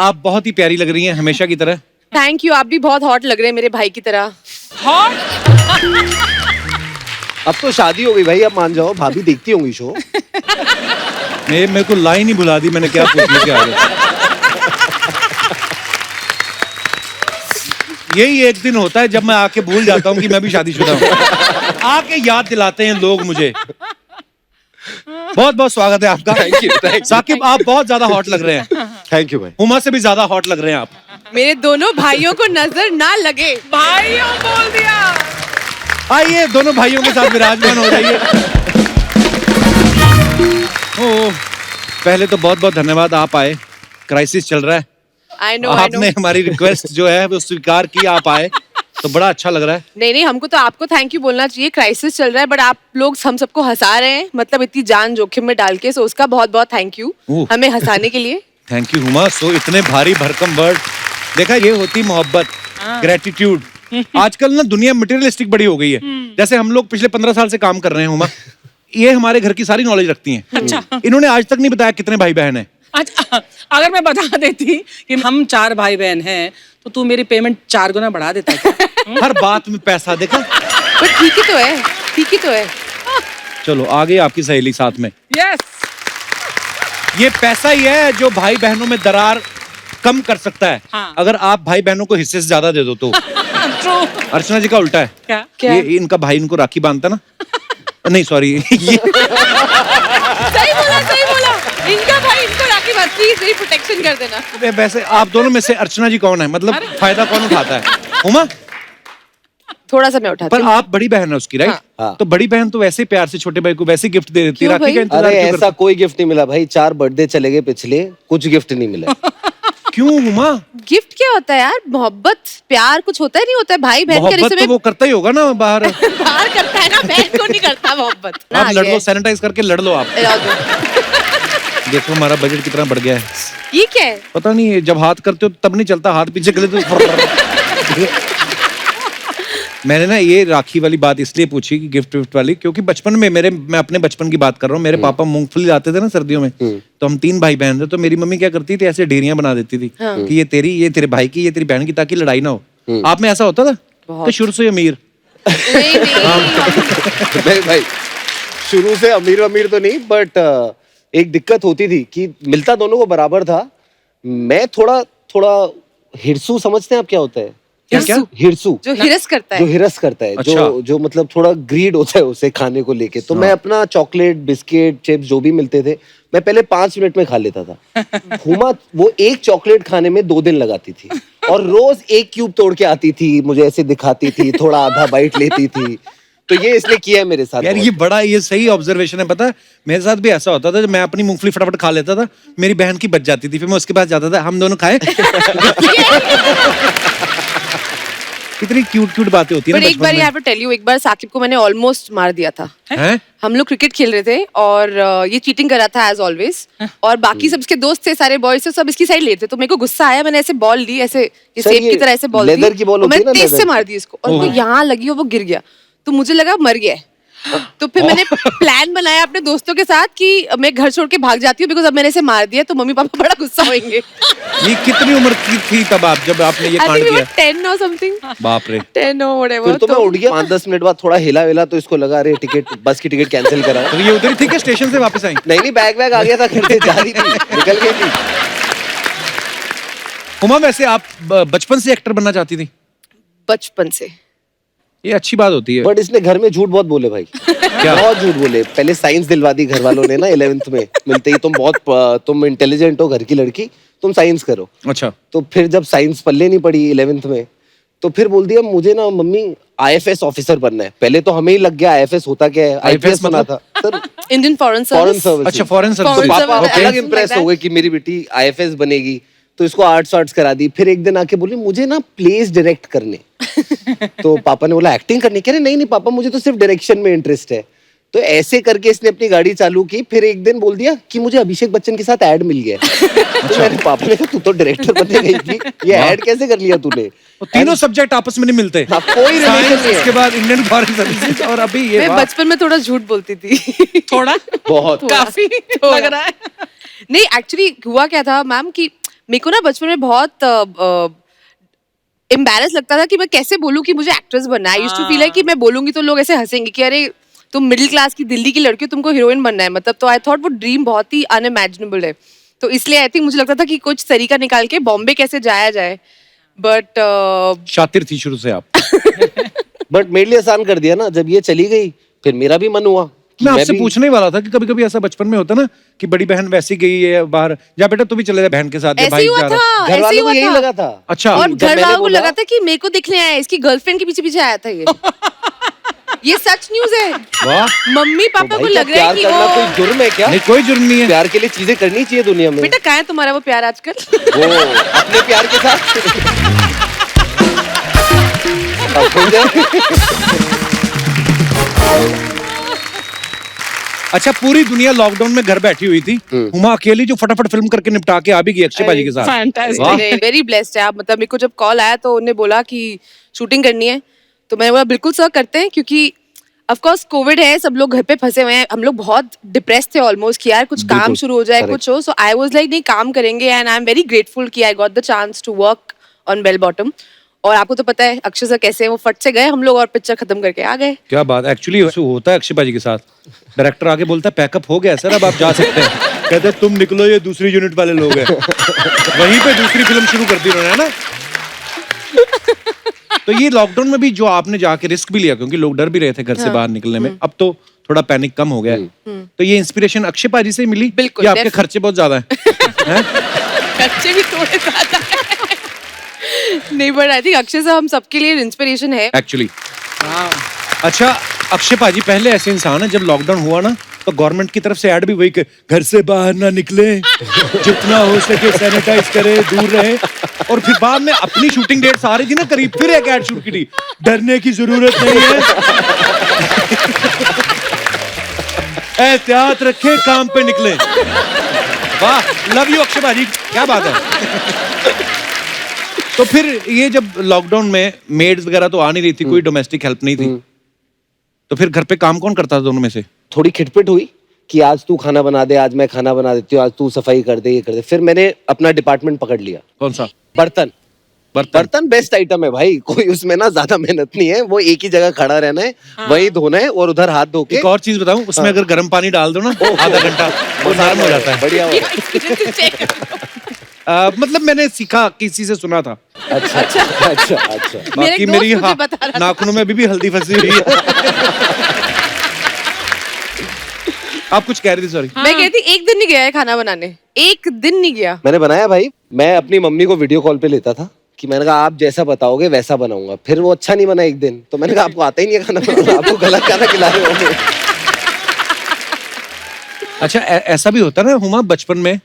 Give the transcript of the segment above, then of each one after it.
आप बहुत ही प्यारी लग रही हैं हमेशा की तरह। थैंक यू, आप भी बहुत हॉट लग रहे हैं मेरे भाई की तरह। हॉट। अब तो शादी हो गई भाई, अब मान जाओ, भाभी देखती होंगी शो। मेरे को लाइन ही भुला दी मैंने, क्या पूछने के आगे। यही एक दिन होता है जब मैं आके भूल जाता हूँ कि मैं भी शादीशुदा हूँ। आके याद दिलाते हैं लोग मुझे। बहुत बहुत स्वागत है आपका। Thank you. साकिब आप बहुत ज्यादा हॉट लग रहे हैं। थैंक यू भाई। हुमा से भी ज्यादा हॉट लग रहे हैं आप। मेरे दोनों भाइयों को नजर ना लगे। भाइयों बोल दिया। आइए दोनों भाइयों के साथ विराजमान हो जाइए। ओ, पहले तो बहुत बहुत धन्यवाद, आप आए। क्राइसिस चल रहा है, I know, आपने हमारी रिक्वेस्ट जो है वो स्वीकार की, आप आए तो बड़ा अच्छा लग रहा है। नहीं, हमको तो आपको थैंक यू बोलना चाहिए। क्राइसिस चल रहा है बट आप लोग हम सबको हंसा रहे हैं, मतलब इतनी जान जोखिम में डाल के, सो उसका बहुत बहुत थैंक यू हमें हंसाने के लिए। Thank you Huma. सो इतने भारी भरकम वर्ड, देखा ये होती मोहब्बत, ग्रेटिट्यूड। आजकल ना दुनिया मटेरियलिस्टिक बड़ी हो गई है। जैसे हम लोग पिछले 15 साल से काम कर रहे हैं हुमा, ये हमारे घर की सारी नॉलेज रखती हैं। अच्छा। इन्होंने आज तक नहीं बताया कितने भाई बहन हैं। अच्छा, अगर मैं बता देती कि हम 4 भाई बहन हैं तो तू मेरी पेमेंट 4 गुना बढ़ा देता क्या? हर बात में पैसा, देखा। बट ठीक ही तो है, ठीक ही तो है। चलो आगे आपकी सहेली साथ में। यस। ये पैसा ही है जो भाई बहनों में दरार कम कर सकता है। हाँ। अगर आप भाई बहनों को हिस्से से ज्यादा दे दो तो। ट्रू। अर्चना जी का उल्टा है। क्या? क्या? ये इनका भाई इनको राखी बांधता ना। नहीं सॉरी, ये सही बोला। इनका भाई इनको राखी बात, प्लीज मेरी प्रोटेक्शन कर देना। वैसे आप दोनों में से अर्चना जी कौन है, मतलब फायदा कौन उठाता है? हुमा? थोड़ा सा मैं उठाती पर हूँ। आप बड़ी बहन है उसकी, राइट? हाँ। तो बड़ी बहन तो वैसे ही प्यार से छोटे भाई को वैसे ही गिफ्ट दे देती है। क्यों राखी भाई? का इंतजार अरे क्यों ऐसा करती? कोई गिफ्ट नहीं मिला भाई, 4 बर्थडे चले गए पिछले, कुछ गिफ्ट नहीं मिला। क्यों हुमा? गिफ्ट क्या होता है यार? मोहब्बत प्यार कुछ होता है, नहीं होता है? भाई बहन के मोहब्बत रिश्ते तो में वो करता ही होगा ना बाहर। प्यार करता है ना, बहन को नहीं करता मोहब्बत। आप लड़ लो, सैनिटाइज करके लड़ लो आप। जाओ। देखो हमारा बजट कितना बढ़ गया है। ये क्या है? पता नहीं, जब हाथ करते हो तब नहीं चलता, हाथ पीछे करे तो। मैंने ना ये राखी वाली बात इसलिए पूछी कि गिफ्ट विफ्ट वाली, क्योंकि बचपन में मैं अपने बचपन की बात कर रहा हूँ। मेरे पापा मूंगफली लाते थे ना सर्दियों में, तो हम 3 भाई बहन थे, तो मेरी मम्मी क्या करती थी, ऐसे ढेरियां बना देती थी कि ये तेरी, ये तेरे भाई की, ये तेरी बहन की, ताकि लड़ाई ना हो। आप में ऐसा होता था? तो शुरू से अमीर? नहीं। नहीं भाई, शुरू से अमीर अमीर तो नहीं, बट एक दिक्कत होती थी कि मिलता दोनों को बराबर था। मैं थोड़ा हिरसू, समझते हैं आप क्या होता है? क्या? हिरसू जो हिरस करता जो है। हिरस करता है, अच्छा। जो मतलब थोड़ा ग्रीड होता है उसे खाने को लेके। तो मैं अपना चॉकलेट, बिस्किट, चिप्स जो भी मिलते थे, मैं पहले 5 मिनट में खा लेता था। हुमा वो एक चॉकलेट खाने में 2 दिन लगाती थी, और रोज 1 क्यूब तोड़ के आती थी, मुझे ऐसे दिखाती थी, थोड़ा आधा बाइट लेती थी। तो ये इसलिए किया है मेरे साथ। यार ये सही ऑब्जर्वेशन है। पता है मेरे साथ भी ऐसा होता था, जब मैं अपनी मूंगफली फटाफट खा लेता था, मेरी बहन की बच जाती थी, फिर मैं उसके पास जाता था, हम दोनों खाए। कितनी क्यूट बातें होती है बट ना एक बार बचपन यहाँ पे टेल यू, एक बार साकिब को मैंने ऑलमोस्ट मार दिया था। में। हैं? हम लोग क्रिकेट खेल रहे थे और ये चीटिंग कर रहा था एज ऑलवेज, और बाकी सब इसके दोस्त थे, सारे बॉयज थे, सब इसकी साइड लेते। तो मेरे को गुस्सा आया, मैंने ऐसे बॉल ली, ऐसे ये सर, सेब ये की तरह ऐसे बॉल दी, लेदर की बॉल और होती है मैंने ना, तेज से लेदर मार दी इसको, और वो ओह। यहाँ लगी और वो गिर गया। तो मुझे लगा मर गया है। तो फिर मैंने प्लान बनाया अपने दोस्तों के साथ कि मैं घर छोड़ के भाग जाती हूँ, बिकॉज अब मैंने इसे मार दिया तो मम्मी पापा बड़ा गुस्सा होंगे। ये कितनी उम्र की थी तब आप, जब आपने ये आई कांड थिंक किया? 10 और समथिंग, बाप रे। 10 और फिर व्हाटएवर। तो मैं उठ गया 5-10 मिनट बाद, थोड़ा हिला विला तो इसको लगा, अरे टिकट, बस की टिकट कैंसिल करा। तो ये उधर ही थी क्या, स्टेशन से वापस आई? नहीं, बैग आ गया था, घर से जा रही थी, निकल गई थी। हुमा वैसे आप बचपन से एक्टर बनना चाहती थी? बचपन से। ये अच्छी बात होती है। बट इसने घर में झूठ बहुत बोले भाई। क्या? बहुत झूठ बोले। पहले साइंस दिलवा दी घर वालों ने ना 11th में मिलते ही, तुम इंटेलिजेंट हो, घर की लड़की, तुम साइंस करो। अच्छा। तो फिर जब साइंस पल्ले नहीं पड़ी 11th में, तो फिर बोल दिया मुझे ना मम्मी IFS ऑफिसर बनना है। पहले तो हमें ही लग गया IFS होता क्या है, IPS सुना मतलब? था sir, Indian foreign foreign service. Service. अच्छा, फॉरेन तो सर्विस। पापा Okay. अलग इम्प्रेस हो गए कि मेरी बेटी IFS बनेगी, तो इसको आर्ट्स करा दी। फिर एक दिन आके बोली मुझे ना प्लेस डायरेक्ट करने। तो पापा ने बोला एक्टिंग करनी? कह रहे नहीं पापा, मुझे तो सिर्फ डायरेक्शन में इंटरेस्ट है। तो ऐसे करके इसने अपनी गाड़ी चालू की। फिर एक दिन बोल दिया कि मुझे अभिषेक बच्चन के साथ ऐड मिल गया। तो मेरे पापा ने कहा तू तो डायरेक्टर बनने गई थी, ये ऐड कैसे कर लिया तूने? वो तीनों सब्जेक्ट आपस में नहीं मिलते। हाँ, कोई रिलेशन साइंस, नहीं है। उसके बाद इंडियन फॉरेन सर्विसेज, और अभी ये। मैं वाह। बचपन में थोड़ा झूठ बोलती थी। थोड़ा बहुत। काफी लग रहा है। नहीं, एक्चुअली हुआ क्या था मैम कि मेरे को ना बचपन में बहुत एम्बैरस लगता था कि मैं कैसे बोलूं कि मुझे एक्ट्रेस बनना है। आई यूज्ड टू फील कि मैं बोलूंगी तो लोग ऐसे हंसेंगे कि अरे तुम मिडिल क्लास की दिल्ली की लड़की हो, तुमको हीरोइन बनना है मतलब। तो आई थॉट वो ड्रीम बहुत ही अनइमेजिनेबल है। तो इसलिए आई थिंक मुझे लगता था कि कुछ तरीका निकाल के बॉम्बे कैसे जाया जाए। बट शातिर थी शुरू से आप। बट मेरे लिए आसान कर दिया ना, जब ये चली गई फिर मेरा भी मन हुआ कि मैं आपसे भी- पूछने ही वाला था कि कभी कभी ऐसा बचपन में होता ना कि बड़ी बहन वैसी गई है बाहर, जा बेटा तू भी चले जा बहन के साथ, या ऐसे भाई ही हुआ जा रहा है। था, घर ऐसे ही वालों को हुआ यही था। लगा था। अच्छा। और जब घर मैंने वालों को बोला- लगा था कि मेरे को देखने आया है, इसकी गर्लफ्रेंड के पीछे पीछे आया था ये। ये सच न्यूज है। वाह। मम्मी तो पापा भाई को क्या लग रहा है प्यार कि करना वो कोई जुर्म है क्या? नहीं कोई जुर्म नहीं है। प्यार के लिए चीजें करनी चाहिए दुनिया में। बेटा कहाँ है तुम्हारा वो प्यार आजकल? वो अपने प्यार के साथ अब हो जाए। अच्छा, पूरी दुनिया लॉकडाउन में घर बैठी हुई थी, हुमा अकेली जो फटाफट फिल्म करके निपटा के आ भी गई अक्षय भाजी के साथ। फैंटास्टिक। वाह। वेरी ब्लेस्ड है आप। मतलब मेरे को जब कॉल आया तो उन्होंने बोला कि शूटिंग करनी है, तो मैंने बोला बिल्कुल सर करते हैं, क्योंकि ऑफ कोर्स कोविड है, सब लोग घर पे फंसे हुए हैं, हम लोग बहुत डिप्रेस थे ऑलमोस्ट कि यार कुछ काम शुरू हो जाए, कुछ हो। सो आई वाज लाइक नहीं काम करेंगे, and I am very grateful कि I got the chance to work on Bell Bottom. और आपको तो पता है अक्षय सर कैसे हैं, वो फट से गए हम लोग और पिक्चर खत्म करके आ गए। क्या बात, एक्चुअली होता है अक्षय भाजी के साथ। डायरेक्टर आगे बोलता है पैकअप हो गया सर, अब आप जा सकते हैं। कहते हैं तुम निकलो, ये दूसरी यूनिट वाले लोग हैं। वहीं पे दूसरी फिल्म शुरू कर दी उन्होंने, है ना। तो ये लॉकडाउन में भी जो आपने जाके रिस्क भी लिया, क्योंकि लोग डर भी रहे थे घर से बाहर निकलने में, अब तो थोड़ा पैनिक कम हो गया है। तो ये इंस्पिरेशन अक्षय भाजी से ही मिली? बिल्कुल, या आपके खर्चे बहुत ज्यादा हैं? खर्चे भी थोड़े ज्यादा हैं। नहीं, but I think Akshay sir हम सबके लिए इंस्पिरेशन है। एक्चुअली। अच्छा, अक्षय भाजी पहले ऐसे इंसान है, जब लॉकडाउन हुआ ना तो गवर्नमेंट की तरफ से ऐड भी वही कि घर से बाहर ना निकले, जितना हो सके सैनिटाइज करे, दूर रहे। और फिर बाद में अपनी शूटिंग डेट्स आ रही थी ना करीब, फिर एक ऐड शूट की थी, डरने की जरूरत नहीं है, एहतियात रखे, काम पे निकले। वाह, लव यू अक्षय भाजी, क्या बात है। तो फिर ये जब लॉकडाउन में मेड्स वगैरह तो आ नहीं रही थी, कोई डोमेस्टिक हेल्प नहीं थी, तो फिर घर पे काम कौन करता था दोनों में से? थोड़ी खिटपिट हुई कि आज तू खाना बना दे, आज मैं खाना बना देती हूँ, आज तू सफाई कर दे, ये कर दे। फिर मैंने अपना डिपार्टमेंट पकड़ लिया। कौन सा? बर्तन। बर्तन बेस्ट आइटम है भाई, कोई उसमें ना ज्यादा मेहनत नहीं है, वो एक ही जगह खड़ा रहना है, वही धोना है और उधर हाथ धो के। एक और चीज बताऊं, उसमें अगर गर्म पानी डाल दो ना आधा घंटा, वो नरम हो जाता है। बढ़िया हो। मतलब मैंने सीखा, किसी से सुना था। अच्छा अच्छा अच्छा अच्छा। मेरा बाकी एक मेरी दोस्त मुझे बता रहा था। नाखूनों में अभी भी हल्दी फंसी हुई है। आप कुछ कह रही थी, सॉरी। मैं कहती एक दिन नहीं गया है खाना बनाने, एक दिन नहीं गया। मैंने बनाया भाई, मैं अपनी मम्मी को वीडियो कॉल पे लेता था कि मैंने कहा आप जैसा बताओगे वैसा बनाऊंगा। फिर वो अच्छा नहीं बना एक दिन, तो मैंने कहा आपको आता ही नहीं है खाना बनाना, आपको गलत खाना खिला रहे हो। अच्छा, ऐसा भी होता है ना हुमा, बचपन में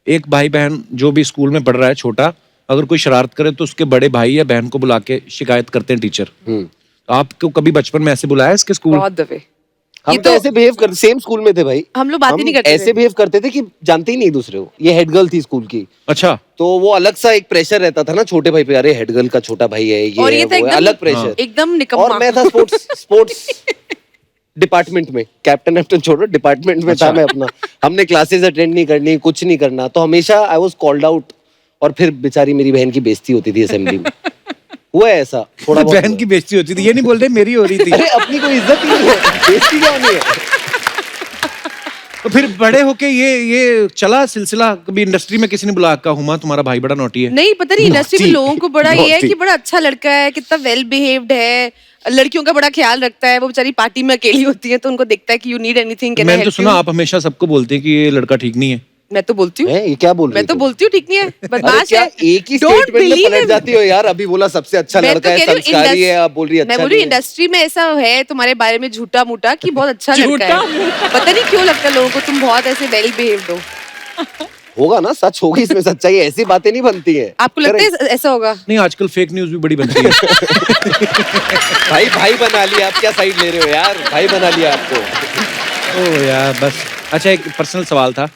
एक भाई बहन जो भी स्कूल में पढ़ रहा है छोटा, अगर कोई शरारत करे तो उसके बड़े भाई या बहन को बुला के शिकायत करते हैं टीचर। तो आपको कभी बचपन में ऐसे बुलाया इसके स्कूल? बहुत दफे। हम ये तो तो ऐसे बिहेव कर, सेम स्कूल में थे भाई, हम लोग बात ही नहीं करते ऐसे थे। बिहेव करते थे कि जानते ही नहीं दूसरे को। ये हेड गर्ल थी स्कूल की, अच्छा। तो वो अलग सा एक प्रेशर रहता था ना छोटे भाई पे, अरे हेड गर्ल का छोटा भाई है, और ये ये है, था वो है, एकदम अलग प्रेशर। एकदम निकम्मा। और मैं था स्पोर्ट्स डिपार्टमेंट में, कैप्टन छोड़ो, डिपार्टमेंट में था मैं अपना। हमने क्लासेस अटेंड नहीं करनी, कुछ नहीं करना, तो हमेशा आई वाज कॉल्ड आउट। और फिर बेचारी मेरी बहन की बेइज्जती होती थी असेंबली में। हुआ है ऐसा थोड़ा बहुत। बहन की बेइज्जती होती थी, ये नहीं बोल रहे मेरी हो रही थी। अरे अपनी कोई इज्जत ही नहीं है, बेइज्जती क्या होनी है। तो फिर बड़े होके ये चला सिलसिला, कभी इंडस्ट्री में किसी ने बुला के हुमा तुम्हारा भाई बड़ा नोटी है? नहीं, पता नहीं इंडस्ट्री में नौटी। लोगों को बड़ा ये है नौटी। कि बड़ा अच्छा लड़का है, कितना वेल बिहेव्ड है, लड़कियों का बड़ा ख्याल रखता है। वो बेचारी पार्टी में अकेली होती है तो उनको देखता है कि you need anything, can I मैंने तो हेल्प सुना यू? आप हमेशा सबको बोलते हैं कि ये लड़का ठीक नहीं है। मैं तो बोलती हूँ, हैं, ये क्या बोल रही मैं तो तुम? बोलती हूँ ठीक नहीं है, अरे बदमाश क्या है। एक ही Don't स्टेटमेंट में believe पलट him. जाती हो यार। अभी बोला सबसे अच्छा मैं तो लड़का है, कह रही हूँ संस्कारी है, आप बोल रही है मैं अच्छा बोल रही हूँ नहीं है। इंडस्ट्री में ऐसा है तुम्हारे बारे में झूठा मूठा कि बहुत अच्छा लड़का है। पता नहीं क्यों लगता है लोगों को तुम बहुत ऐसे वेल बिहेव्ड हो। होगा ना, सच होगी इसमें सच्चाई, ऐसी बातें नहीं बनती है। आपको लगता है ऐसा होगा? नहीं, आजकल फेक न्यूज भी बड़ी बनती है। भाई भाई बना लिया, आप क्या साइड ले रहे हो यार, भाई बना लिया आपको। ओ यार बस। अच्छा, एक पर्सनल सवाल था,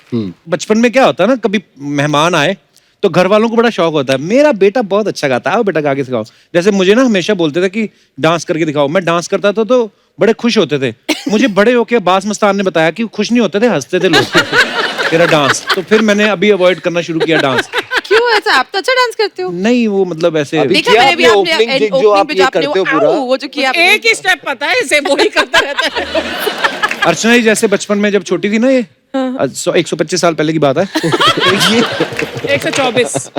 बचपन में क्या होता है ना, कभी मेहमान आए तो घर वालों को बड़ा शौक होता है, मेरा बेटा बहुत अच्छा गाता है, आओ बेटा गा के सिखाओ। जैसे मुझे ना हमेशा बोलते थे कि डांस करके दिखाओ, मैं डांस करता था तो बड़े खुश होते थे। मुझे बड़े होके अब्बास मस्तान ने बताया कि खुश नहीं होते थे, हंसते थे लोग तेरा डांस। तो फिर मैंने अभी अवॉइड करना शुरू किया डांस। क्यों? सा आप तो अच्छा डांस करते हो। नहीं वो मतलब ऐसे अभी देखा किया मैंने भी आपने आपने opening jig जो आप ये करते हो पूरा। वो जो किया आपने। एक ही स्टेप पता है इसे, वो ही करता रहता है। अर्चना जी जैसे बचपन में जब छोटी थी ना, ये 125 साल पहले की बात है। ये 124।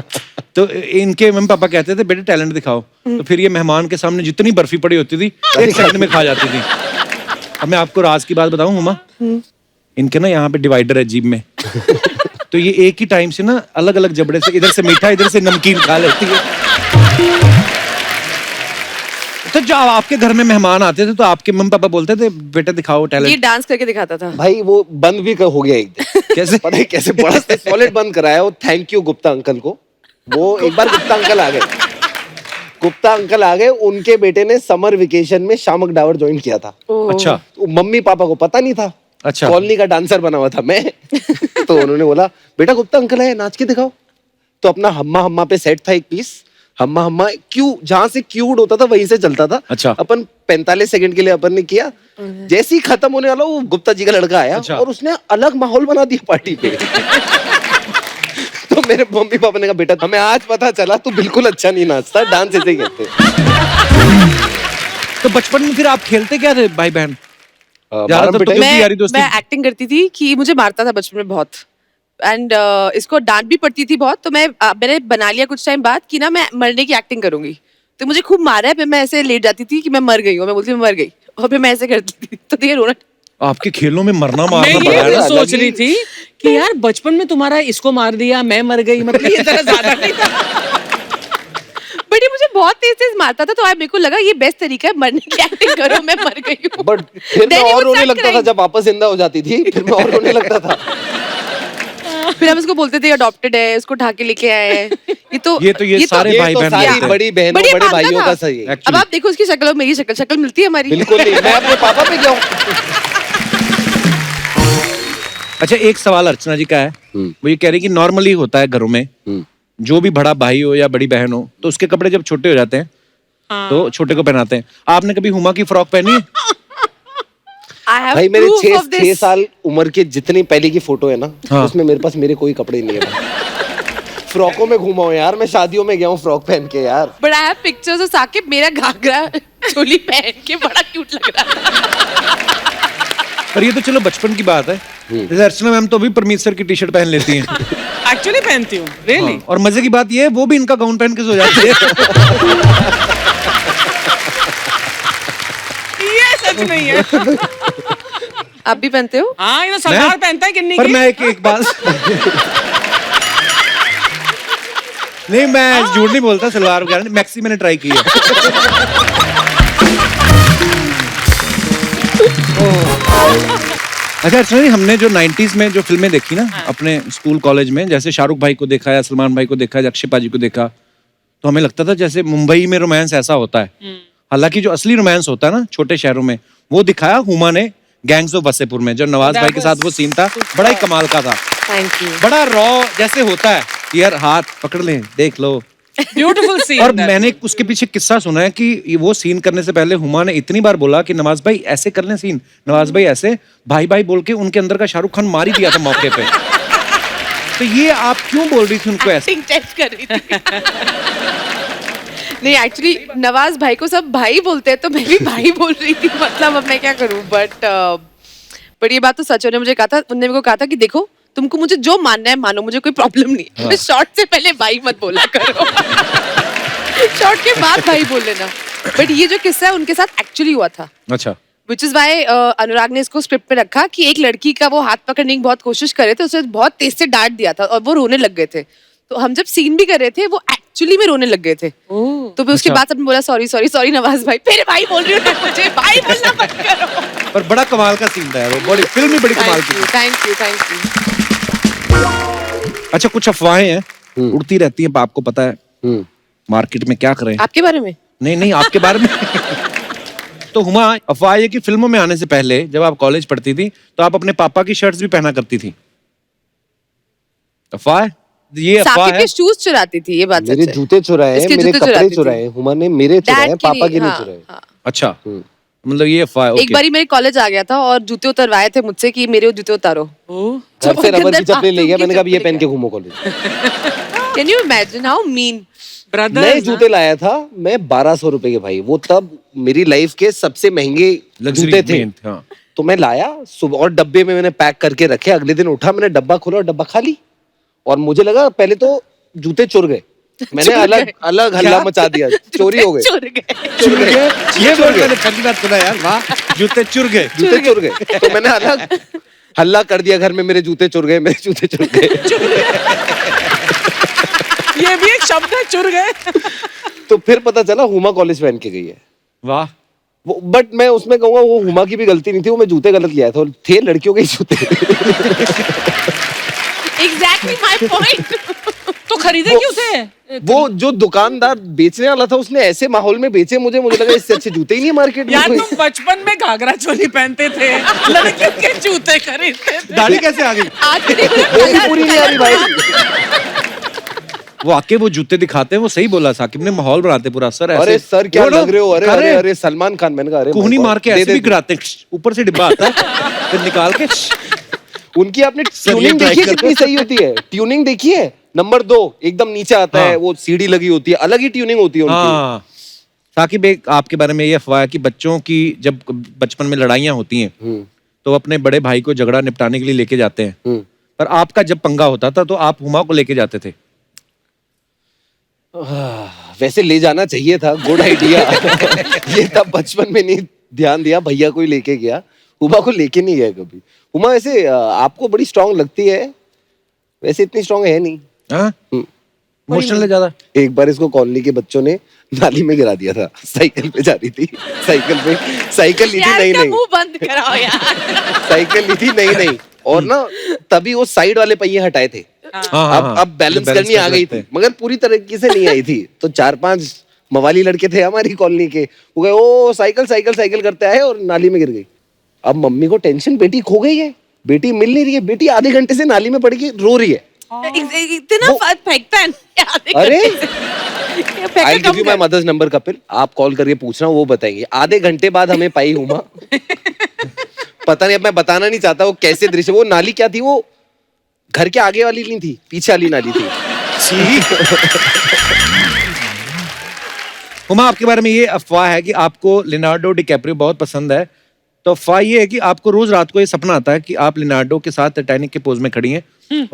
तो इनके मम्मी पापा कहते थे बेटे टैलेंट दिखाओ, तो फिर ये मेहमान के सामने जितनी बर्फी पड़ी होती थी 1 सेकंड में खा जाती थी। अब मैं आपको राज की बात बताऊं हुमा, इनके ना यहाँ पे डिवाइडर है जीभ में, तो ये एक ही टाइम से ना अलग अलग जबड़े से, इधर से मीठा इधर से नमकीन खा लेती है। तो जब आपके घर में मेहमान आते थे तो आपके मम्मी पापा बोलते थे बेटा दिखाओ ये टैलेंट? डांस करके दिखाता था। भाई वो बंद भी हो गया एक दिन। कैसे? पता है कैसे? बड़ा सॉलिड बंद कराया वो, थैंक यू गुप्ता अंकल को। वो एक बार गुप्ता अंकल आ गए, गुप्ता अंकल आ गए, उनके बेटे ने समर वेकेशन में शामक डावर ज्वाइन किया था। अच्छा तो मम्मी पापा को पता नहीं था। अच्छा। कॉलोनी का डांसर बना हुआ था मैं। तो उन्होंने बोला बेटा गुप्ता अंकल है, नाच के दिखाओ। तो अपना हम्मा हम्मा पे सेट था एक पीस, हम्मा हम्मा क्यू, जहां से क्यूड होता था वहीं से चलता था। अच्छा। अपन 45 सेकंड के लिए अपन ने किया। जैसे ही खत्म होने वाला वो गुप्ता जी का लड़का आया। अच्छा। और उसने अलग माहौल बना दिया पार्टी पे। तो मेरे मम्मी पापा ने कहा बेटा हमें आज पता चला तू बिल्कुल अच्छा नहीं नाचता, डांस ऐसे ही कहते हैं। तो बचपन में फिर आप खेलते क्या थे भाई बहन? मारम ज्यादातर तो पिटाई? क्योंकि यारी दोस्ती। मैं एक्टिंग करती थी कि मुझे मारता था बचपन में बहुत, एंड इसको डांट भी पड़ती थी बहुत। तो मैंने बना लिया कुछ टाइम बाद कि ना मैं मरने की एक्टिंग करूंगी। तो मुझे खूब मारा है, फिर मैं ऐसे लेट जाती थी कि मैं मर गई हूँ, मैं बोलती मैं मर गई, और फिर मैं ऐसे करती थी। तो ये रोना। आपके खेलों में मरना मैं मारना ये पड़ा है भी ना? सोच रही थी कि यार बचपन में तुम्हारा इसको मार दिया, मैं मर गई, मतलब ये तरह ज्यादा नहीं था। बट ये मुझे बहुत तेज तेज मारता था, तो आज मेरे को लगा ये बेस्ट तरीका है मरने की एक्टिंग करो, मैं मर गई हूँ। बट फिर मैं Then he और would रोने start लगता था crying. जब वापस जिंदा हो जाती थी, फिर मैं और रोने लगता था। फिर हम उसको बोलते थे अडॉप्टेड है, उसको उठा के लेके आए हैं। ये सारे भाई बहन सारी बोलते हैं। बड़ी बहनों बट ये बड़े मानता भाइयों था। का सही है। अब Actually. आप देखो उसकी शक्ल और मेरी शक्ल मिलती है हमारी। बिल्कुल नहीं, मैं अपने पापा पे गया हूँ। अच्छा एक सवाल अर्चना जी का है, वो ये कह रही कि नॉर्मली होता है घरों में, जो भी बड़ा भाई हो या बड़ी बहन हो तो उसके कपड़े जब छोटे हो जाते हैं तो छोटे को पहनाते हैं। आपने कभी हुमा की फ्रॉक पहनी है? I have भाई मेरे proof of 6 this. साल उम्र के जितनी पहले की फोटो है ना, हाँ। उसमें मेरे पास मेरे कोई कपड़े नहीं है। फ्रॉकों में घूमा हूँ यार, मैं शादियों में गया हूँ फ्रॉक पहन के यार। But I have pictures of Saqib मेरा घाघरा चोली पहन के बड़ा क्यूट लग रहा था। पर ये तो चलो बचपन की बात है। जैसे अर्चना मैम तो भी परमीत सर की टी शर्ट पहन लेती हैं। एक्चुअली पहनती हूँ, रियली। हाँ, और मजे की बात ये है वो भी इनका गाउन पहन के सो जाती है। ये सच नहीं है। आप भी पहनते हो? हाँ, ये तो सरदार पहनता है किन्नी पर की। मैं एक बात नहीं, मैं झूठ नहीं बोलता, सलवार वगैरह नहीं, मैक्सी मैंने ट्राई की है। अच्छा अर्चना जी, हमने जो 90s में जो फिल्में देखी ना अपने स्कूल कॉलेज में, जैसे शाहरुख भाई को देखा या सलमान भाई को देखा या अक्षय पाजी को देखा, तो हमें लगता था जैसे मुंबई में रोमांस ऐसा होता है। हालांकि जो असली रोमांस होता है ना छोटे शहरों में, वो दिखाया हुमा ने गैंग्स ऑफ वसेपुर में, जो नवाज भाई के साथ वो सीन था, बड़ा ही कमाल का था। Thank you. बड़ा रॉ जैसे होता है कि यार हाथ पकड़ ले देख लो। Beautiful scene. और मैंने उसके पीछे किस्सा सुना है कि ये वो सीन करने से पहले हुमा ने इतनी बार बोला कि नवाज भाई ऐसे कर लें सीन, नवाज भाई ऐसे, भाई भाई बोल के उनके अंदर का शाहरुख खान मार ही दिया था मौके पे। तो ये आप क्यों बोल रही थी उनको ऐसे? एक्टिंग टेस्ट कर रही थी। नहीं एक्चुअली नवाज भाई को सब भाई बोलते हैं, तो मैं भी भाई बोल रही थी, मतलब अब मैं क्या करूं। बट ये बात तो सच है, उन्होंने मुझे कहा था, उन्होंने मेरे को कहा था कि देखो तुमको मुझे जो मानना है मानो, मुझे कोई प्रॉब्लम नहीं है। हाँ। शॉर्ट से पहले भाई मत बोला करो। शॉर्ट के बाद भाई बोल लेना। बट ये जो किस्सा है उनके साथ एक्चुअली हुआ था। अच्छा। विच इज वाई अनुराग ने इसको स्क्रिप्ट में रखा कि एक लड़की का वो हाथ पकड़ने की बहुत कोशिश कर रहे थे, उसे बहुत तेज से डांट दिया था और वो रोने लग गए थे। तो हम जब सीन भी कर रहे थे वो एक्चुअली में रोने लग गए थे। तो फिर उसके बाद सबने बोला सॉरी सॉरी सॉरी नवाज भाई, मेरे भाई बोल रही हूँ ना, मुझे भाई बोलना मत करो। पर बड़ा कमाल का सीन था यार, वो बड़ी फिल्म भी बड़ी कमाल की थी। Thank you. अच्छा कुछ अफवाहें हैं उड़ती रहती हैं, आपको पता है मार्केट में, क्या करें? आपके बारे में? नहीं नहीं, आपके बारे में। तो हुमा, अफवाह है कि फिल्मों में आने से पहले जब आप कॉलेज पढ़ती थी तो आप अपने पापा की शर्ट्स भी पहना करती थी। अफवाह है? ये अफवाह साकिब है? के शूज चुराती थी, ये बात सच मेरे है। जूते चुराए, इसके मेरे जूते कपड़े चुराती थी। चुराए, हुमा ने मेरे चुराए, डैड के पापा के लिए, नहीं हाँ, चुराए। हाँ। अच्छा, मतलब ये अफवाह है। एक ओके। बारी मेरे कॉलेज आ गया था और जूते उतरवाए थे मुझसे कि मेरे जूते उतारो। ओह, घर से रबर की अंदर चप्पलें ले गया, बाथरूम मैंने की कहा अब ये चप्पलें पहन के घूमो college. Can you imagine how mean? Brother नए जूते लाया था मैं 1200 रुपए के भाई, वो तब मेरी लाइफ के सबसे महंगे जूते थे। हाँ। तो मैं लाया सुबह और डब्बे में मैंने पैक करके रखे। अगले दिन उठा, मैंने डब्बा खोला और डब्बा खाली। और मुझे लगा पहले तो जूते चुर गए, मैंने अलग अलग हल्ला मचा दिया, चोरी हो गए। चुर गए। चुर गए, ये वर्ड मैंने पहली बार सुना यार। वाह, जूते चुर गए। जूते चुर गए। तो मैंने अलग हल्ला कर दिया घर में, मेरे जूते चुर गए, मेरे जूते चुर गए। ये भी एक शब्द है, चुर गए। तो फिर पता चला हुमा कॉलेज पहन के गई है वाह। वो। बट मैं उसमें कहूंगा वो हुमा की भी गलती नहीं थी, वो मैं जूते गलत लिया था, थे लड़कियों के ही जूते। Exactly my point. तो खरीदे क्यों थे? वो जो दुकानदार बेचने वाला था उसने ऐसे माहौल में बेचे, मुझे लगा इससे अच्छे जूते ही नहीं मार्केट में यार कोई। तुम बचपन में घाघरा चोली पहनते थे, लड़कियों के जूते खरीदते थे। दाढ़ी कैसे आ गई? आज भी देखो ना, वो भी कलर- पूरी नहीं आ रही भाई। वो आके वो जूते दिखाते हैं, वो सही बोला साकिब ने, माहौल बनाते पूरा। सर ऐसे, अरे सर क्या वो ना, लग रहे हो, अरे अरे अरे सलमान खान। मैंने कहा अरे कोहनी my मार God, के दे ऐसे दे भी दे। गिराते हैं, ऊपर से डिब्बा आता है फिर निकाल के। उनकी आपने ट्यूनिंग try देखी है करो। कितनी सही होती है? ट्यूनिंग देखी है? नंबर 2 एकदम नीचे आता है, हाँ। वो सीढ़ी लगी होती है, अलग ही ट्यूनिंग होती है उनकी। हाँ। साकिब, एक आपके बारे में ये अफवाह है कि बच्चों की जब बचपन में लड़ाइयाँ होती हैं तो अपने बड़े भाई को झगड़ा निपटाने के लिए लेके जाते हैं, पर आपका जब पंगा होता था तो आप हुमा को लेके जाते थे। वैसे ले जाना चाहिए था, गुड आइडिया। ये तब बचपन में नहीं ध्यान दिया, भैया को ही लेके गया, हुमा को लेके नहीं गया कभी। हुमा वैसे आपको बड़ी स्ट्रांग लगती है, वैसे इतनी स्ट्रांग है नहीं। हाँ, इमोशनल है ज्यादा। एक बार इसको कॉलोनी के बच्चों ने नाली में गिरा दिया था, साइकिल पे जा रही थी, साइकिल ली थी यार नहीं इसका नहीं, मुंह बंद कराओ यार। साइकिल ली थी नहीं नहीं, और ना तभी वो साइड वाले पहिए हटाए थे। हाँ, अब बैलेंस करनी आ गई थी, मगर पूरी तरीके से नहीं आई थी। तो 4-5 मवाली लड़के थे हमारी कॉलोनी के, वो गए ओ साइकिल साइकिल साइकिल करते आए और नाली में गिर गई। अब मम्मी को टेंशन, बेटी खो गई है, बेटी मिल नहीं रही है, बेटी आधे घंटे से नाली में पड़ी के रो रही है। इतना फेंकता है ना, अरे फेंका I come give you my mother's number Kapil, आप कॉल करके पूछना, वो बताएंगे। आधे घंटे बाद हमें पाई हुमा। पता नहीं, अब मैं बताना नहीं चाहता वो कैसे दृश्य। वो नाली क्या थी, वो घर के आगे वाली नहीं थी, पीछे वाली नाली थी। हुमा, आपके बारे में ये अफवाह है कि आपको लियोनार्डो डिकैप्रियो बहुत पसंद है। तो अफवाह ये है कि आपको रोज रात को ये सपना आता है कि आप लियोनार्डो के साथ टाइटैनिक के पोज में खड़ी हैं,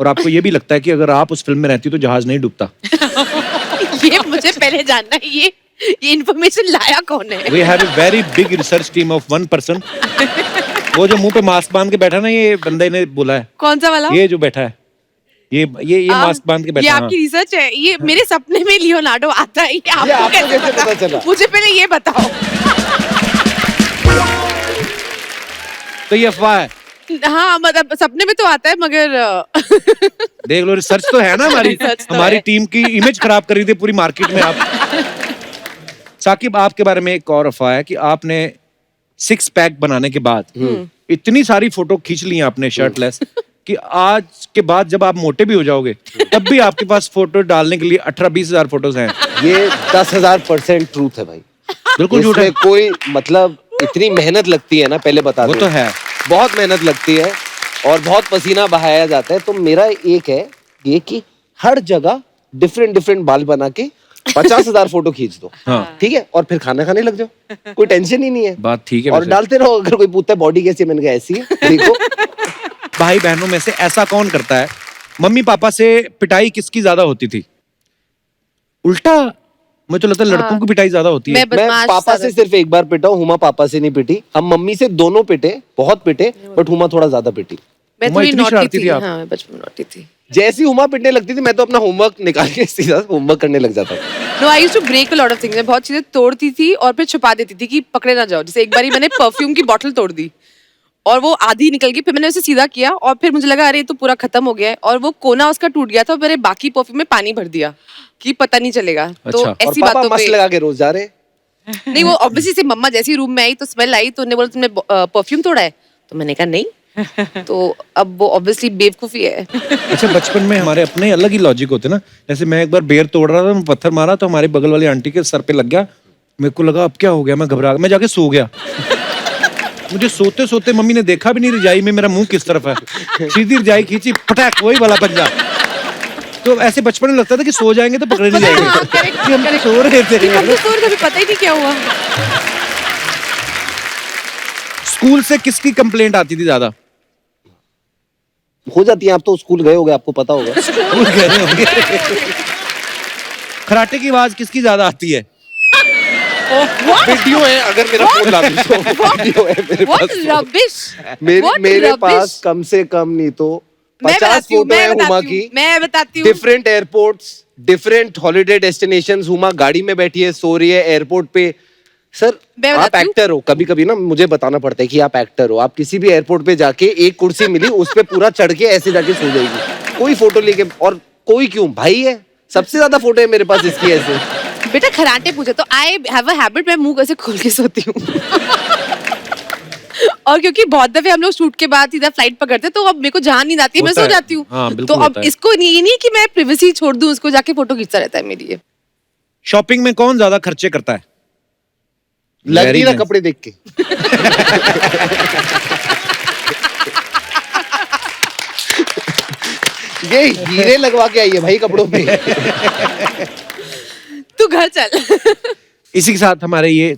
और आपको ये भी लगता है कि अगर आप उस फिल्म में रहती तो जहाज नहीं डूबता। ये मुझे पहले जानना है, ये इन्फॉर्मेशन लाया कौन है? We have a very big research team of 1 person. वो जो मुंह पे मास्क बांध के बैठा ना, ये बंदे ने बोला है। कौन सा वाला? ये जो बैठा है, ये मास्क बांध के ये बैठा है। आपकी रिसर्च है? ये मेरे सपने में लियोनार्डो आता है, ये आपको कैसे पता चला? मुझे पहले ये बताओ। तो ये अफवाह है। हाँ मतलब सपने में तो आता है, मगर देख लो, रिसर्च तो है ना हमारी। रिसर्च तो हमारी है। टीम की इमेज खराब करी थी पूरी मार्केट में आप। साकिब, आपके बारे में एक और अफवाह है कि आपने 6 पैक बनाने के बाद इतनी सारी फोटो खींच ली आपने शर्टलेस कि आज के बाद जब आप मोटे भी हो जाओगे तब भी आपके पास फोटो डालने के लिए 18-20 हजार फोटोज हैं। ये 10,000% ट्रूथ है भाई, बिल्कुल झूठ है। इसमें कोई मतलब इतनी मेहनत लगती है ना, पहले बता वो दूं। तो है। बहुत मेहनत लगती है और बहुत पसीना बहाया जाता है। तो मेरा एक है ये कि हर जगह डिफरेंट डिफरेंट बाल बना के 50,000 फोटो खींच दो, हाँ। ठीक है, और फिर खाना खाने लग जाओ, कोई टेंशन ही नहीं है। बात ठीक है और वैसे। डालते रहो। अगर कोई पूछता है बॉडी कैसी है, मैंने कहा ऐसी है, देखो। भाई बहनों में से ऐसा कौन करता है, मम्मी पापा से पिटाई किसकी ज्यादा होती थी? उल्टा, मुझे तो लगता है लड़कों की पिटाई ज्यादा होती है। मैं मैं बदमाश पापा ज्यादा से सिर्फ एक बार पिटा हूँ, हुमा पापा से नहीं पिटी। हम मम्मी से दोनों पिटे, बहुत पिटे, बट हुमा थोड़ा ज्यादा पिटी। मैं उमा थोड़ी इतनी नॉटी शरारती थी। थी आप? हाँ, मैं बचपन में नॉटी थी। जैसी हुमा पिटने लगती थी, मैं तो अपना होमवर्क निकाल के सीधा होमवर्क करने लग जाता था। No, I used to break a lot of things. मैं बहुत चीजें तोड़ती थी और फिर छुपा देती थी कि पकड़े ना जाओ। जैसे एक बारी मैंने परफ्यूम की बोतल तोड़ दी और वो आधी निकल गई, फिर मैंने उसे सीधा किया और फिर मुझे लगा अरे ये तो पूरा खत्म हो गया है, और वो कोना उसका टूट गया था और मैंने बाकी परफ्यूम में पानी भर दिया कि पता नहीं चलेगा। तो अच्छा। और ऐसी पापा बातों मस्त पे लगा के रोज जा रहे। नहीं, वो ऑब्वियसली से मम्मा जैसी रूम में आई तो स्मेल आई, तो उन्होंने बोला तुमने परफ्यूम तोड़ा है, तो मैंने कहा नहीं। तो अब वो ऑब्वियसली बेवकूफी है। अच्छा, बचपन में हमारे अपने अलग ही लॉजिक होते ना। जैसे मैं एक बार बेर तोड़ रहा था, मैं पत्थर मारा तो हमारे बगल वाली आंटी के सर पे लग गया। मेरे को लगा अब क्या हो गया, मैं घबरा गया, मैं जाके सो गया। मुझे सोते सोते मम्मी ने देखा भी नहीं रजाई में मेरा मुंह किस तरफ है, सीधी रजाई खींची, पटाक वही वाला पंजा। तो ऐसे बचपन में लगता था कि सो जाएंगे तो पकड़े नहीं जाएंगे हाँ, correct, कि हम तो सो रहे थे हम तो सो रहे थे, पता ही नहीं क्या हुआ। स्कूल से किसकी कंप्लेंट आती थी ज्यादा? हो जाती है, आप तो स्कूल गए होगे, आपको पता होगा। स्कूल गए होंगे। खराटे की आवाज किसकी ज्यादा आती है? वीडियो है, अगर मेरा फोन ला दूं तो वीडियो है मेरे What पास। rubbish! What मेरे rubbish! पास कम से कम नहीं तो मैं 50 बताती हूँ, फोटो है हुमा की। मैं बताती हूँ। Different airports, different holiday destinations. Huma गाड़ी में बैठी है, सो रही है एयरपोर्ट पे। सर मैं आप बताती हूँ। एक्टर हो, कभी कभी ना मुझे बताना पड़ता है कि आप एक्टर हो। आप किसी भी एयरपोर्ट पे जाके एक कुर्सी मिली, उस पे पूरा चढ़ के ऐसे जाके सो जाएगी, कोई फोटो लेके। और कोई क्यों, भाई है, सबसे ज्यादा फोटो है मेरे पास इसकी ऐसे। बेटा खराटे पूछे तो आई हैव अ हैबिट, मैं मुंह ऐसे खोल के सोती हूँ। और क्योंकि बहुत दफे हम लोग शूट के बाद सीधा फ्लाइट पकड़ते तो अब मेरे को जान नहीं आती है, मैं होता सो है। जाती हूँ। हाँ, तो बिल्कुल अब होता है। इसको नहीं, ये नहीं कि मैं प्रिवेसी छोड़ दूं, उसको जाके फोटो खींचता रहता है मेरी ये। शॉपिंग में कौन ज्यादा खर्चे करता है? लग Very रही ना nice. कपड़े देख के। ये हीरे लगवा के आई है भाई कपड़ों पे। तू घर चल। इसी के साथ हमारे ये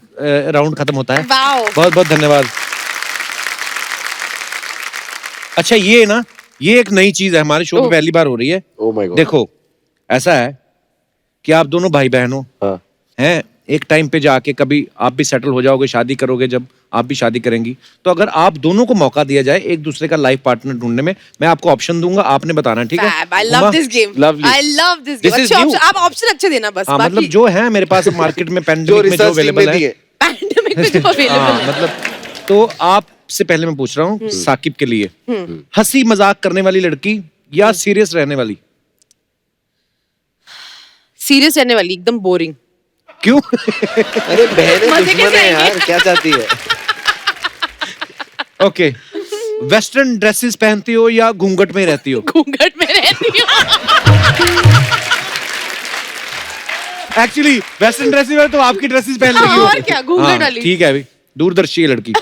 राउंड खत्म होता है। वाओ। बहुत बहुत धन्यवाद। अच्छा ये ना, ये एक नई चीज है हमारे शो पे, ओह। पहली बार हो रही है। Oh my God. देखो ऐसा है कि आप दोनों भाई बहन हो, हाँ। हैं, एक टाइम पे जाके कभी आप भी सेटल हो जाओगे, शादी करोगे, जब आप भी शादी करेंगी, तो अगर आप दोनों को मौका दिया जाए एक दूसरे का लाइफ पार्टनर ढूंढने में, मैं आपको ऑप्शन दूंगा, आपने बताना, ठीक है? I love Uma? this game. Lovely. I love this This game. is अच्छे new. ऑप्शन, आप ऑप्शन अच्छे देना बस। हाँ, मतलब बाकी जो है मेरे पास मार्केट में जो पैंडेमिक में जो रिसर्च टीम अवेलेबल में दी है। है। पैंडेमिक में जो हाँ, अवेलेबल है। मतलब तो आपसे पहले मैं पूछ रहा हूँ साकिब के लिए, हंसी मजाक करने वाली लड़की या सीरियस रहने वाली? सीरियस रहने वाली, एकदम बोरिंग। क्यों? अरे बहनें मजे दुश्मन कैसे है आएंगे? यार, क्या चाहती है? ओके, वेस्टर्न ड्रेसेस पहनती हो या घूंघट में रहती हो? घूंघट में रहती हूँ। एक्चुअली वेस्टर्न ड्रेसेस में तो आपकी ड्रेसेस पहन हाँ, लगी हो। और क्या, घूंघट हाँ, वाली। ठीक है अभी, दूरदर्शी है लड़की।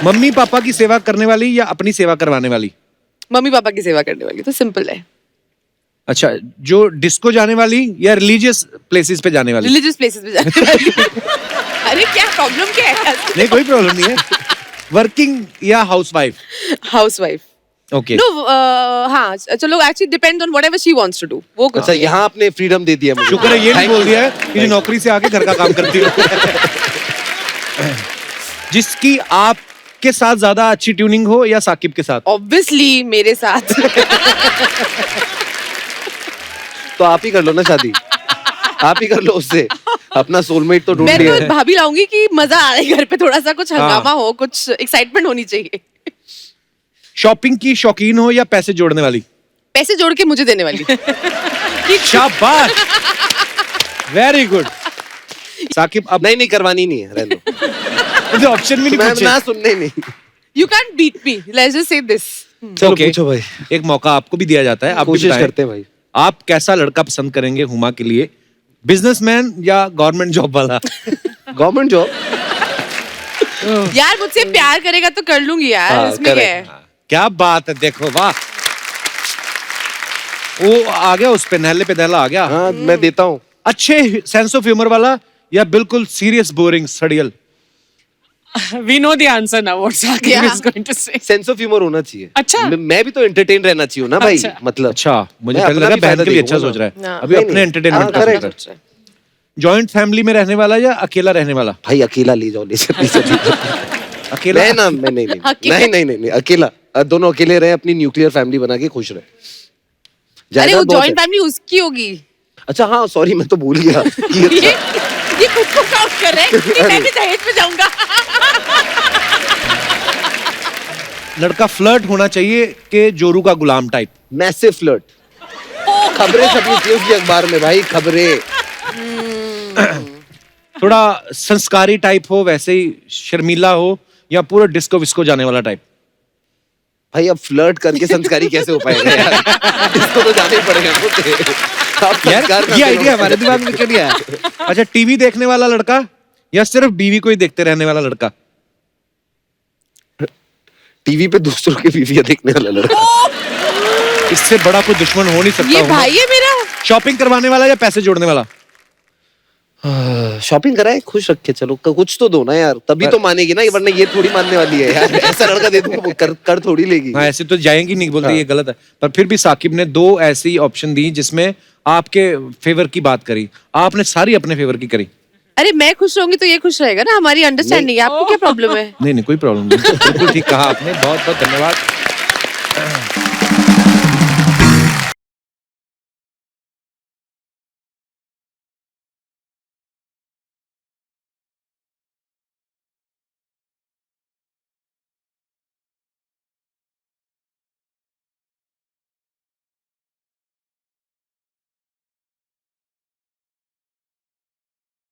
मम्मी पापा की सेवा करने वाली या अपनी सेवा करवाने वाली? मम्मी पापा की सेवा करने वाली, तो सिंपल है। अच्छा, जो डिस्को जाने वाली या रिलीजियस प्लेसेस पे जाने वाली? रिलीजियस प्लेसेस पे जाने वाली। अरे क्या प्रॉब्लम क्या है? नहीं कोई प्रॉब्लम नहीं है। वर्किंग या हाउसवाइफ? हाउसवाइफ। ओके, नो, हाँ चलो, actually depend on whatever she wants to do, वो कुछ अच्छा, यहाँ आपने फ्रीडम दे दिया मुझे। शुक्र है ये नहीं बोल दिया है कि जो नौकरी से आके घर का काम करती हो। जिसकी आपके साथ ज्यादा अच्छी ट्यूनिंग हो या साकिब के साथ? ऑब्वियसली मेरे साथ। तो आप ही कर लो ना शादी, आप ही कर लो उससे, अपना सोलमेट तो ढूंढ मैं लिया तो है। भाभी लाऊंगी कि मजा आ रहा है घर पे, थोड़ा सा कुछ हाँ। हंगामा हो, कुछ एक्साइटमेंट होनी चाहिए। शॉपिंग की शौकीन हो या पैसे जोड़ने वाली? पैसे जोड़ के मुझे देने वाली। शाबाश, वेरी गुड। साकिब अब नहीं करवानी नहीं है, रहने दो। ऑप्शन भी नहीं मैं पूछे। ना सुनने नहीं। You can't beat me, let's just say this. चलो Okay, पूछो भाई। एक मौका आपको भी दिया जाता है, आप भी कोशिश बताएं, करते हैं भाई। आप कैसा लड़का पसंद करेंगे हुमा के लिए, बिजनेसमैन या गवर्नमेंट जॉब वाला? Government job. यार मुझसे प्यार करेगा तो कर लूंगी यार, हाँ, इसमें क्या correct। है? क्या बात है, देखो वाह, वो आ गया उस पे, नहले पे दहला आ गया। हाँ, मैं देता हूँ। अच्छे सेंस ऑफ ह्यूमर वाला या बिल्कुल सीरियस बोरिंग सड़ियल? We know the answer now. What Sakib Yeah. is going to say. Sense of humour होना चाहिए। अच्छा। मैं भी तो एंटरटेन रहना चाहिए ना भाई, अच्छा। मतलब। अच्छा, मुझे मैं पहले अपना लगा भी बहन फायदा के लिए अच्छा देखूंगा सोच रहा ना। है, अभी नहीं, अपने नहीं। एंटरटेनमेंट हाँ, का सोच correct। रहा है। जॉइंट फैमिली में रहने वाला या अकेला रहने वाला? भाई अकेला ले जाओ, ले चलो। अकेला? नहीं ना, मैं नहीं अकेला। नहीं अकेला। दोनों अकेले रहे, अपनी न्यूक्लियर फैमिली बना के खुश रहे। अरे जायदाद वो बहुत जॉइंट है। फैमिली उसकी होगी। अच्छा हाँ, सॉरी, मैं तो भूल गया। ये खुद को काउंट कर रहे हैं कि मैं भी दहेज में जाऊंगा। लड़का फ्लर्ट होना चाहिए कि जोरू का गुलाम टाइप? Massive flirt. खबरें छपी थी उसकी अखबार में भाई, खबरें। थोड़ा संस्कारी टाइप हो, वैसे ही शर्मीला हो, या पूरा डिस्को विस्को जाने वाला टाइप? भाई अब फ्लर्ट करके संस्कारी कैसे हो पाएगा यार? इसको तो जाना ही पड़ेगा मुझे। आप संस्कार यार करते ये हो। आइडिया हमारे दिमाग में क्यों नहीं आया? अच्छा, टीवी देखने वाला लड़का या सिर्फ बीवी को ही देखते रहने वाला लड़का? टीवी पे दूसरों की बीवियां देखने वाला लड़का। इससे बड़ा कोई दुश्मन हो नहीं सकता। ये हुमा। भाई है मेरा। शॉपिंग करवाने वाला या पैसे जोड़ने वाला? शॉपिंग कराए, खुश रखे, चलो कुछ तो दो ना यार, तभी तो मानेगी ना, वरना ये थोड़ी मानने वाली है यार। ऐसा लड़का दे दूं कर थोड़ी लेगी। हाँ, ऐसे तो जाएंगी नहीं, बोलते हाँ। ये गलत है। पर फिर भी साकिब ने 2 ऐसी ऑप्शन दी जिसमें आपके फेवर की बात करी, आपने सारी अपने फेवर की करी। अरे मैं खुश रहूंगी तो ये खुश रहेगा ना, हमारी अंडरस्टैंडिंग है। आपको क्या प्रॉब्लम है? नहीं नहीं, कोई प्रॉब्लम नहीं, बिल्कुल ठीक कहा आपने, बहुत बहुत धन्यवाद।